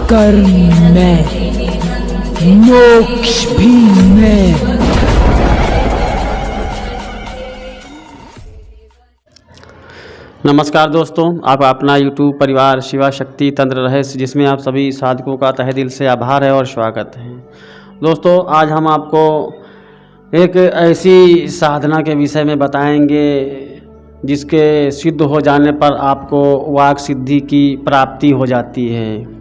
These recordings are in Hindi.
कर्म में, मोक्ष भी में। नमस्कार दोस्तों, आप अपना YouTube परिवार शिवा शक्ति तंत्र रहस्य, जिसमें आप सभी साधकों का तहे दिल से आभार है और स्वागत है। दोस्तों, आज हम आपको एक ऐसी साधना के विषय में बताएंगे जिसके सिद्ध हो जाने पर आपको वाक सिद्धि की प्राप्ति हो जाती है।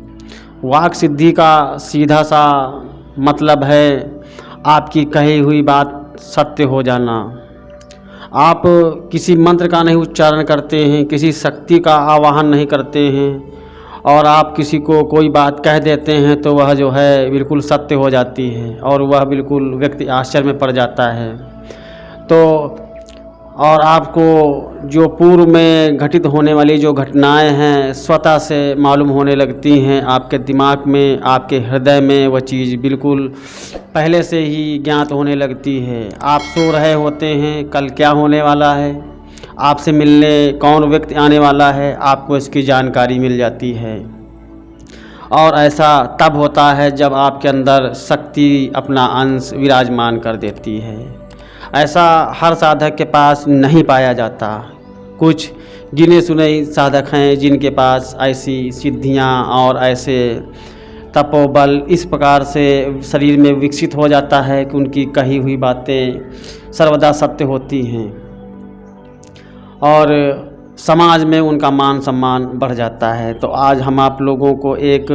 वाक सिद्धि का सीधा सा मतलब है आपकी कही हुई बात सत्य हो जाना। आप किसी मंत्र का नहीं उच्चारण करते हैं, किसी शक्ति का आवाहन नहीं करते हैं और आप किसी को कोई बात कह देते हैं तो वह जो है बिल्कुल सत्य हो जाती है और वह बिल्कुल व्यक्ति आश्चर्य में पड़ जाता है। तो और आपको जो पूर्व में घटित होने वाली जो घटनाएं हैं स्वतः से मालूम होने लगती हैं। आपके दिमाग में, आपके हृदय में वह चीज़ बिल्कुल पहले से ही ज्ञात होने लगती है। आप सो रहे होते हैं, कल क्या होने वाला है, आपसे मिलने कौन व्यक्ति आने वाला है, आपको इसकी जानकारी मिल जाती है। और ऐसा तब होता है जब आपके अंदर शक्ति अपना अंश विराजमान कर देती है। ऐसा हर साधक के पास नहीं पाया जाता। कुछ गिने चुने साधक हैं जिनके पास ऐसी सिद्धियां और ऐसे तपोबल इस प्रकार से शरीर में विकसित हो जाता है कि उनकी कही हुई बातें सर्वदा सत्य होती हैं और समाज में उनका मान सम्मान बढ़ जाता है। तो आज हम आप लोगों को एक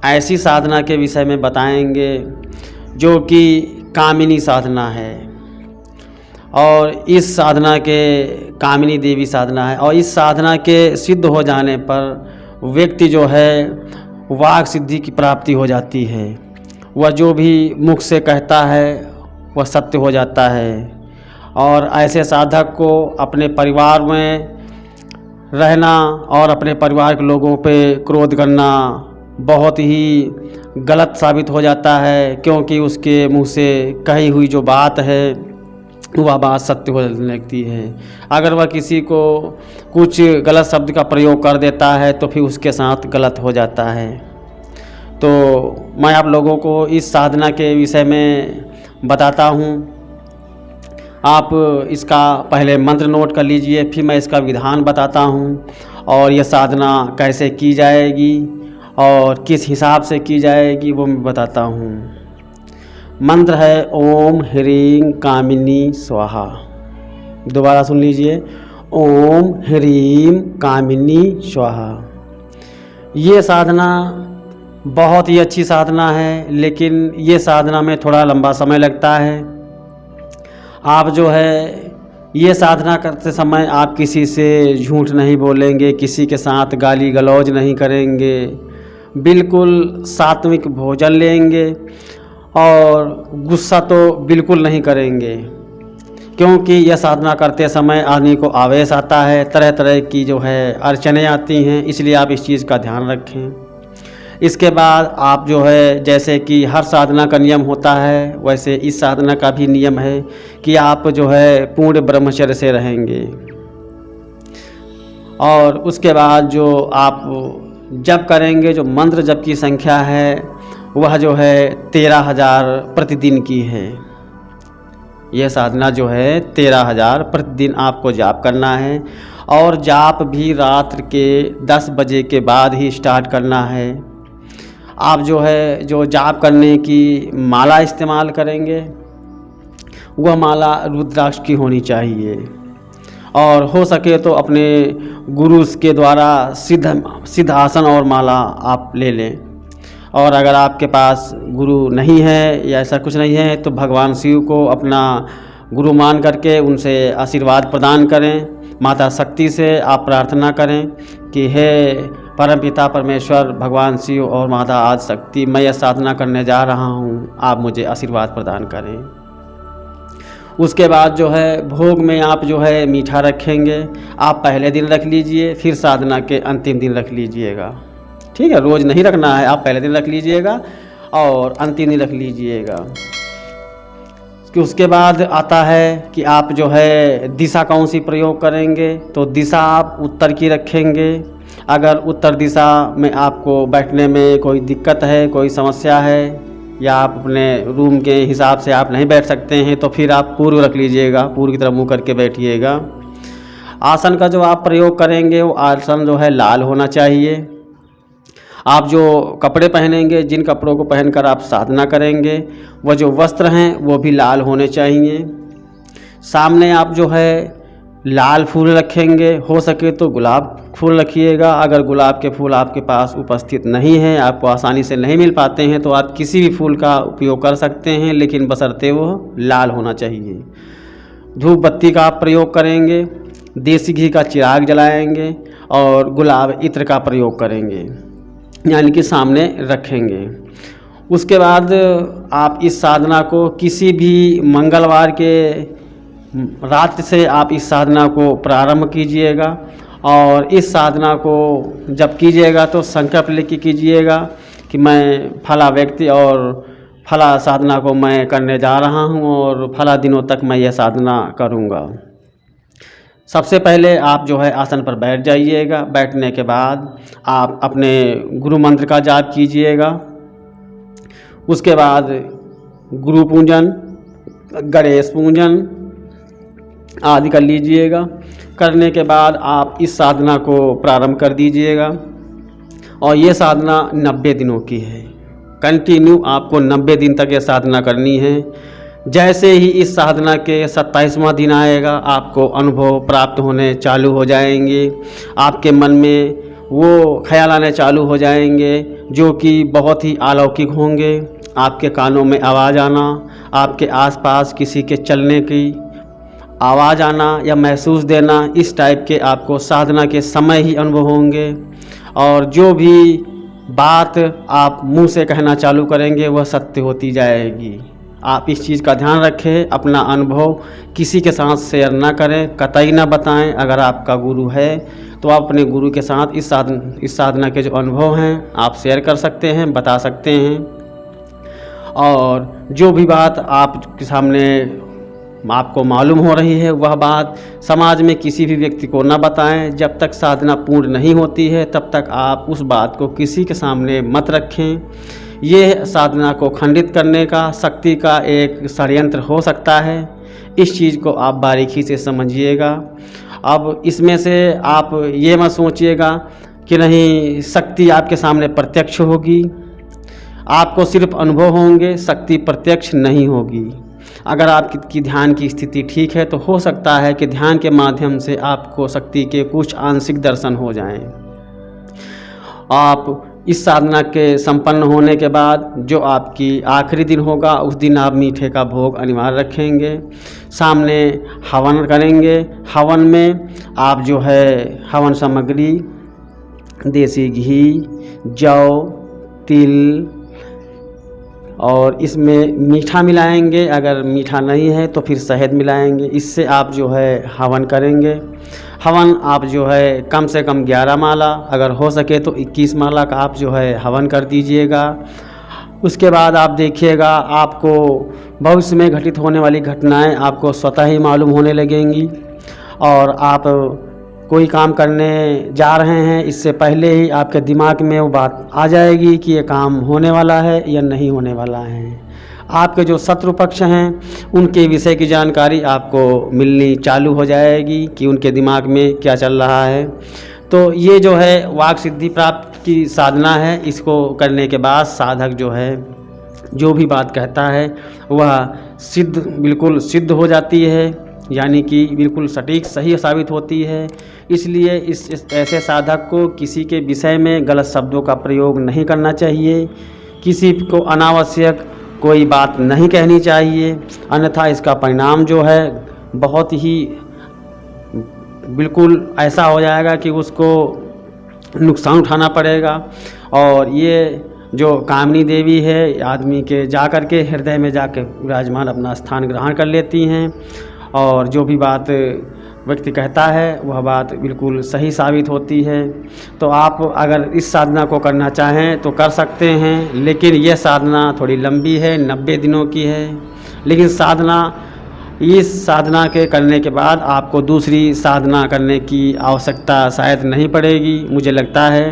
ऐसी साधना के विषय में बताएंगे जो कि कामिनी साधना है। और इस साधना के कामिनी देवी साधना है और इस साधना के सिद्ध हो जाने पर व्यक्ति जो है वाक सिद्धि की प्राप्ति हो जाती है। वह जो भी मुख से कहता है वह सत्य हो जाता है। और ऐसे साधक को अपने परिवार में रहना और अपने परिवार के लोगों पे क्रोध करना बहुत ही गलत साबित हो जाता है, क्योंकि उसके मुंह से कही हुई जो बात है वह बात सत्य हो लगती है। अगर वह किसी को कुछ गलत शब्द का प्रयोग कर देता है तो फिर उसके साथ गलत हो जाता है। तो मैं आप लोगों को इस साधना के विषय में बताता हूँ। आप इसका पहले मंत्र नोट कर लीजिए, फिर मैं इसका विधान बताता हूँ और यह साधना कैसे की जाएगी और किस हिसाब से की जाएगी वो मैं बताता हूँ। मंत्र है ओम ह्रीं कामिनी स्वाहा। दोबारा सुन लीजिए, ओम ह्रीं कामिनी स्वाहा। ये साधना बहुत ही अच्छी साधना है, लेकिन ये साधना में थोड़ा लंबा समय लगता है। आप जो है ये साधना करते समय आप किसी से झूठ नहीं बोलेंगे, किसी के साथ गाली गलौज नहीं करेंगे, बिल्कुल सात्विक भोजन लेंगे और गुस्सा तो बिल्कुल नहीं करेंगे, क्योंकि यह साधना करते समय आदमी को आवेश आता है, तरह तरह की जो है अड़चनें आती हैं, इसलिए आप इस चीज़ का ध्यान रखें। इसके बाद आप जो है जैसे कि हर साधना का नियम होता है वैसे इस साधना का भी नियम है कि आप जो है पूर्ण ब्रह्मचर्य से रहेंगे। और उसके बाद जो आप जप करेंगे, जो मंत्र जप की संख्या है वह जो है 13,000 प्रतिदिन की है। यह साधना जो है 13,000 प्रतिदिन आपको जाप करना है और जाप भी रात्र के 10 बजे के बाद ही स्टार्ट करना है। आप जो है जो जाप करने की माला इस्तेमाल करेंगे वह माला रुद्राक्ष की होनी चाहिए और हो सके तो अपने गुरु के द्वारा सिद्ध आसन और माला आप ले लें। और अगर आपके पास गुरु नहीं है या ऐसा कुछ नहीं है तो भगवान शिव को अपना गुरु मान करके उनसे आशीर्वाद प्रदान करें। माता शक्ति से आप प्रार्थना करें कि हे परमपिता परमेश्वर भगवान शिव और माता आदि शक्ति, मैं यह साधना करने जा रहा हूँ, आप मुझे आशीर्वाद प्रदान करें। उसके बाद जो है भोग में आप जो है मीठा रखेंगे। आप पहले दिन रख लीजिए, फिर साधना के अंतिम दिन रख लीजिएगा। ठीक है, रोज़ नहीं रखना है, आप पहले दिन रख लीजिएगा और अंतिम दिन रख लीजिएगा। उसके बाद आता है कि आप जो है दिशा कौन सी प्रयोग करेंगे, तो दिशा आप उत्तर की रखेंगे। अगर उत्तर दिशा में आपको बैठने में कोई दिक्कत है, कोई समस्या है, या आप अपने रूम के हिसाब से आप नहीं बैठ सकते हैं, तो फिर आप पूर्व रख लीजिएगा, पूर्व की तरफ मुँह करके बैठिएगा। आसन का जो आप प्रयोग करेंगे वो आसन जो है लाल होना चाहिए। आप जो कपड़े पहनेंगे, जिन कपड़ों को पहनकर आप साधना करेंगे, वह जो वस्त्र हैं वो भी लाल होने चाहिए। सामने आप जो है लाल फूल रखेंगे, हो सके तो गुलाब फूल रखिएगा। अगर गुलाब के फूल आपके पास उपस्थित नहीं हैं, आपको आसानी से नहीं मिल पाते हैं, तो आप किसी भी फूल का उपयोग कर सकते हैं, लेकिन बशर्ते वो लाल होना चाहिए। धूप बत्ती का आप प्रयोग करेंगे, देसी घी का चिराग जलाएंगे और गुलाब इत्र का प्रयोग करेंगे, यानी कि सामने रखेंगे। उसके बाद आप इस साधना को किसी भी मंगलवार के रात से आप इस साधना को प्रारंभ कीजिएगा, और इस साधना को जब कीजिएगा तो संकल्प लेके कीजिएगा कि मैं फला व्यक्ति और फला साधना को मैं करने जा रहा हूँ और फला दिनों तक मैं यह साधना करूँगा। सबसे पहले आप जो है आसन पर बैठ जाइएगा। बैठने के बाद आप अपने गुरु मंत्र का जाप कीजिएगा। उसके बाद गुरु पूजन, गणेश पूजन आदि कर लीजिएगा। करने के बाद आप इस साधना को प्रारंभ कर दीजिएगा, और ये साधना 90 दिनों की है। कंटिन्यू आपको 90 दिन तक ये साधना करनी है। जैसे ही इस साधना के 27वां दिन आएगा, आपको अनुभव प्राप्त होने चालू हो जाएंगे। आपके मन में वो ख्याल आने चालू हो जाएंगे जो कि बहुत ही अलौकिक होंगे। आपके कानों में आवाज़ आना, आपके आसपास किसी के चलने की आवाज़ आना या महसूस देना, इस टाइप के आपको साधना के समय ही अनुभव होंगे। और जो भी बात आप मुंह से कहना चालू करेंगे वह सत्य होती जाएगी। आप इस चीज़ का ध्यान रखें। अपना अनुभव किसी के साथ शेयर ना करें, कतई ना बताएं। अगर आपका गुरु है तो आप अपने गुरु के साथ इस साधना के जो अनुभव हैं आप शेयर कर सकते हैं, बता सकते हैं। और जो भी बात आपके सामने आपको मालूम हो रही है वह बात समाज में किसी भी व्यक्ति को न बताएं। जब तक साधना पूर्ण नहीं होती है तब तक आप उस बात को किसी के सामने मत रखें। ये साधना को खंडित करने का शक्ति का एक षड्यंत्र हो सकता है। इस चीज़ को आप बारीकी से समझिएगा। अब इसमें से आप ये मत सोचिएगा कि नहीं शक्ति आपके सामने प्रत्यक्ष होगी। आपको सिर्फ अनुभव होंगे, शक्ति प्रत्यक्ष नहीं होगी। अगर आपकी ध्यान की स्थिति ठीक है तो हो सकता है कि ध्यान के माध्यम से आपको शक्ति के कुछ आंशिक दर्शन हो जाएं। आप इस साधना के संपन्न होने के बाद जो आपकी आखिरी दिन होगा उस दिन आप मीठे का भोग अनिवार्य रखेंगे। सामने हवन करेंगे। हवन में आप जो है हवन सामग्री देसी घी, जौ, तिल और इसमें मीठा मिलाएंगे। अगर मीठा नहीं है तो फिर शहद मिलाएंगे। इससे आप जो है हवन करेंगे। हवन आप जो है कम से कम 11 माला, अगर हो सके तो 21 माला का आप जो है हवन कर दीजिएगा। उसके बाद आप देखिएगा आपको भविष्य में घटित होने वाली घटनाएं आपको स्वतः ही मालूम होने लगेंगी। और आप कोई काम करने जा रहे हैं इससे पहले ही आपके दिमाग में वो बात आ जाएगी कि ये काम होने वाला है या नहीं होने वाला है। आपके जो शत्रु पक्ष हैं उनके विषय की जानकारी आपको मिलनी चालू हो जाएगी कि उनके दिमाग में क्या चल रहा है। तो ये जो है वाक सिद्धि प्राप्त की साधना है। इसको करने के बाद साधक जो है जो भी बात कहता है वह बिल्कुल सिद्ध हो जाती है, यानी कि बिल्कुल सटीक सही साबित होती है। इसलिए इस ऐसे साधक को किसी के विषय में गलत शब्दों का प्रयोग नहीं करना चाहिए। किसी को अनावश्यक कोई बात नहीं कहनी चाहिए, अन्यथा इसका परिणाम जो है बहुत ही बिल्कुल ऐसा हो जाएगा कि उसको नुकसान उठाना पड़ेगा। और ये जो कामिनी देवी है आदमी के जा कर के हृदय में जाके विराजमान अपना स्थान ग्रहण कर लेती हैं, और जो भी बात व्यक्ति कहता है वह बात बिल्कुल सही साबित होती है। तो आप अगर इस साधना को करना चाहें तो कर सकते हैं, लेकिन यह साधना थोड़ी लंबी है, 90 दिनों की है। लेकिन साधना इस साधना के करने के बाद आपको दूसरी साधना करने की आवश्यकता शायद नहीं पड़ेगी, मुझे लगता है।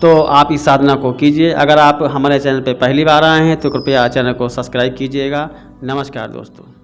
तो आप इस साधना को कीजिए। अगर आप हमारे चैनल पर पहली बार आए हैं तो कृपया चैनल को सब्सक्राइब कीजिएगा। नमस्कार दोस्तों।